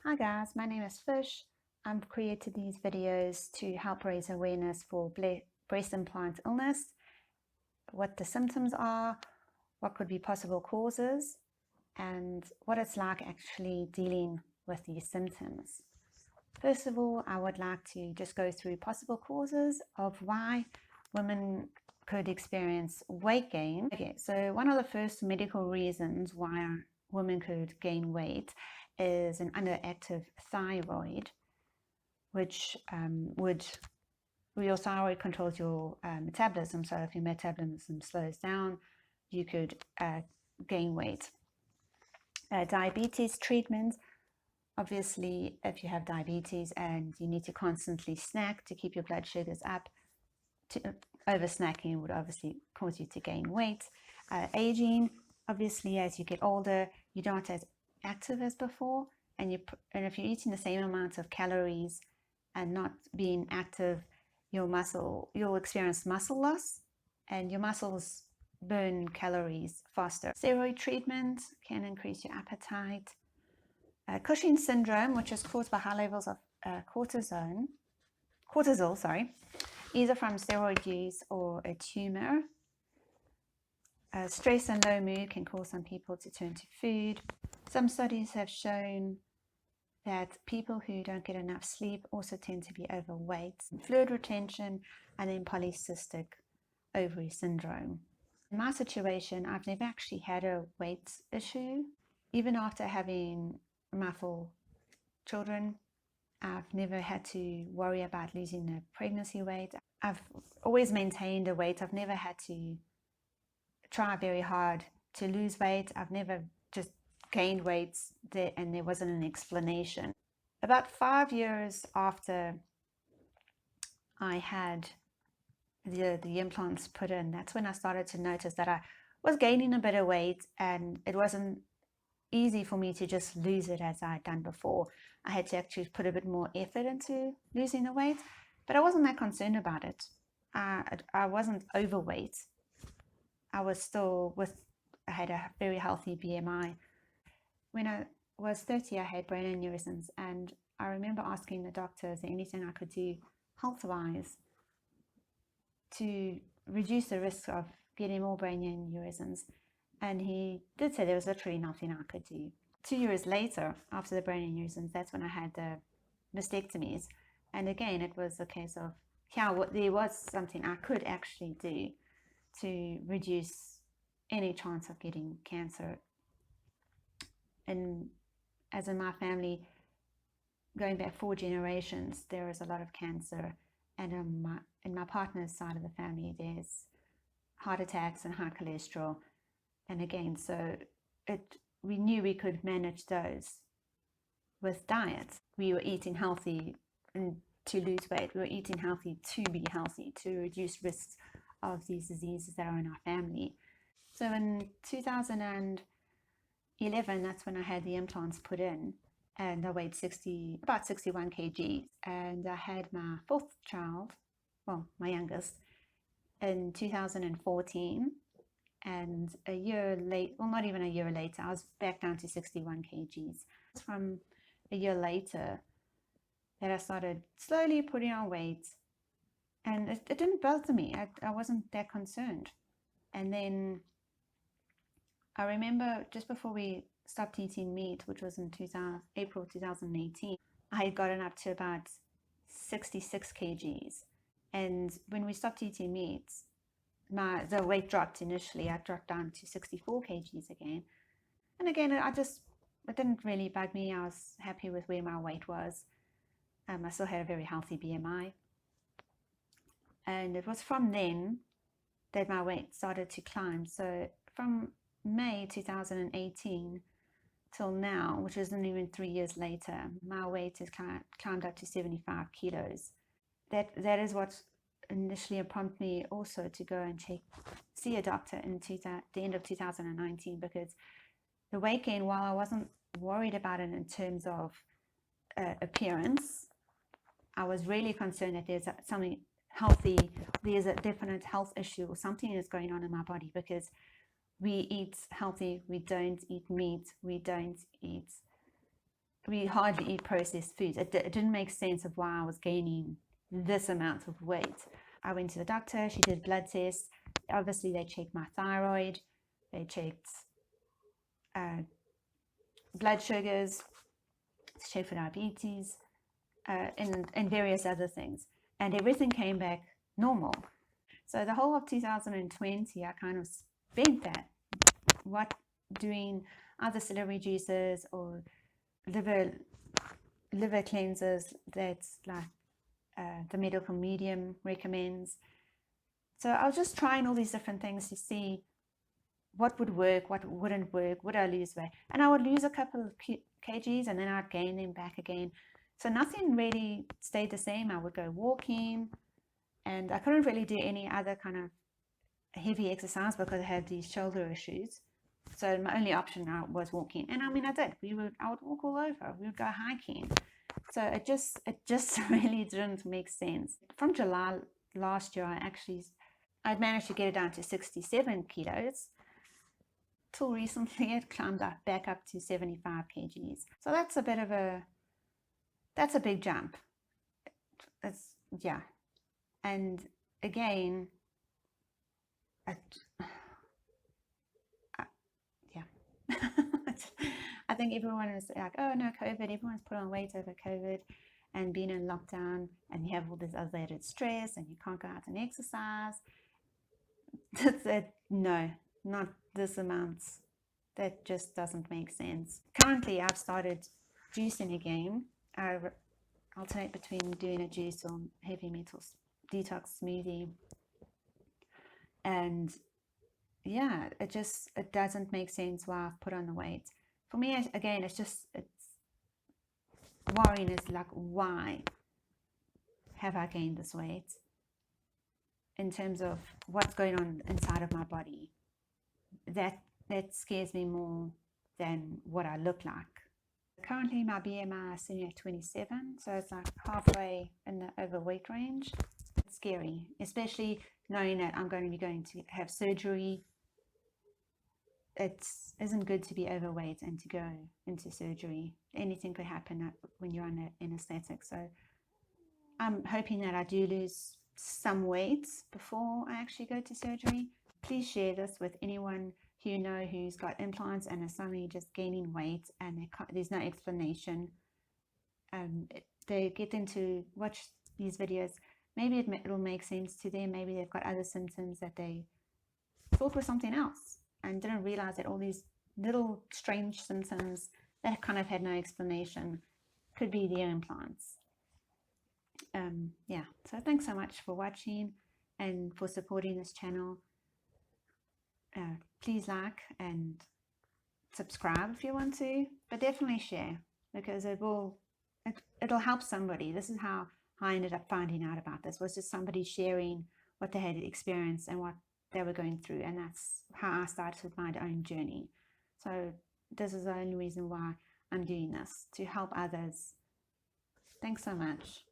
Hi guys, my name is Fish. I've created these videos to help raise awareness for breast implant illness, what the symptoms are, what could be possible causes, and what it's like actually dealing with these symptoms. First of all, I would like to just go through possible causes of why women could experience weight gain. Okay, so one of the first medical reasons why women could gain weight is an underactive thyroid, which your thyroid controls your metabolism. So if your metabolism slows down, you could gain weight. Diabetes treatment. Obviously, if you have diabetes and you need to constantly snack to keep your blood sugars up, over snacking would obviously cause you to gain weight. Aging, obviously, as you get older, you're not as active as before, and if you're eating the same amount of calories and not being active, you'll experience muscle loss, and your muscles burn calories faster. Steroid treatment can increase your appetite. Cushing's syndrome, which is caused by high levels of cortisol, either from steroid use or a tumor. Stress and low mood can cause some people to turn to food. Some studies have shown that people who don't get enough sleep also tend to be overweight. Fluid retention, and then polycystic ovary syndrome. In my situation, I've never actually had a weight issue. Even after having my 4 children, I've never had to worry about losing the pregnancy weight. I've always maintained a weight. I've never had to try very hard to lose weight. I've never just gained weight and there wasn't an explanation. About 5 years after I had the implants put in, that's when I started to notice that I was gaining a bit of weight, and it wasn't easy for me to just lose it as I had done before. I had to actually put a bit more effort into losing the weight, but I wasn't that concerned about it. I wasn't overweight. I had a very healthy BMI. When I was 30, I had brain aneurysms, and I remember asking the doctor, is there anything I could do health-wise to reduce the risk of getting more brain aneurysms? And he did say there was literally nothing I could do. 2 years later, after the brain aneurysms, that's when I had the mastectomies. And again, it was a case of, there was something I could actually do to reduce any chance of getting cancer. And as in my family, going back 4 generations, there is a lot of cancer. And in my partner's side of the family, there's heart attacks and high cholesterol. And again, so we knew we could manage those with diet. We were eating healthy and to lose weight. We were eating healthy to be healthy, to reduce risks of these diseases that are in our family. So in 2011, that's when I had the implants put in, and I weighed about 61 kg. And I had my 4th child, well, my youngest, in 2014. And a year late, well, not even a year later, I was back down to 61 kgs. It's from a year later that I started slowly putting on weight, and it didn't bother me. I wasn't that concerned. And then I remember just before we stopped eating meat, which was in April 2018, I had gotten up to about 66 kgs. And when we stopped eating meat, the weight dropped initially. I dropped down to 64 kgs again. And again, it didn't really bug me. I was happy with where my weight was. I still had a very healthy BMI. And it was from then that my weight started to climb. So from May 2018 till now, which isn't even 3 years later, my weight has climbed up to 75 kilos. That is what initially prompted me also to go and see a doctor in the end of 2019, because the weight gain, while I wasn't worried about it in terms of appearance, I was really concerned that there's something healthy, there's a definite health issue or something is going on in my body, because we eat healthy, we don't eat meat, we don't eat we hardly eat processed foods. It didn't make sense of why I was gaining this amount of weight. I went to the doctor, she did blood tests. Obviously, they checked my thyroid, they checked blood sugars, checked for diabetes, and various other things. And everything came back normal. So the whole of 2020, I kind of spent that, doing either celery juices or liver cleansers that's like the medical medium recommends. So I was just trying all these different things to see what would work, what wouldn't work, would I lose weight? And I would lose a couple of kgs and then I'd gain them back again. So nothing really stayed the same. I would go walking and I couldn't really do any other kind of heavy exercise because I had these shoulder issues. So my only option now was walking. And I mean, I did. I would walk all over. We would go hiking. So it just really didn't make sense. From July last year, I'd managed to get it down to 67 kilos. Till recently, it climbed back up to 75 kgs. So that's a big jump. Yeah. And again, yeah. I think everyone is like, oh no, COVID, everyone's put on weight over COVID and being in lockdown, and you have all this other added stress and you can't go out and exercise. No, not this amount. That just doesn't make sense. Currently, I've started juicing again. I alternate between doing a juice or heavy metals detox smoothie. And yeah, it doesn't make sense why I've put on the weight. For me, again, it's worrying is like, why have I gained this weight? In terms of what's going on inside of my body, that scares me more than what I look like. Currently, my BMI is sitting at 27, so it's like halfway in the overweight range. It's scary, especially knowing that I'm going to have surgery. It isn't good to be overweight and to go into surgery. Anything could happen when you're on anesthetic. So I'm hoping that I do lose some weight before I actually go to surgery. Please share this with anyone who you know who's got implants and is suddenly just gaining weight and there's no explanation. They get them to watch these videos. Maybe it'll make sense to them. Maybe they've got other symptoms that they thought were something else and didn't realize that all these little strange symptoms that kind of had no explanation could be their implants. Yeah, so thanks so much for watching and for supporting this channel. Please like and subscribe if you want to, but definitely share, because it'll help somebody. This is how I ended up finding out about this, was just somebody sharing what they had experienced and what they were going through, and that's how I started my own journey. So this is the only reason why I'm doing this, to help others. Thanks so much.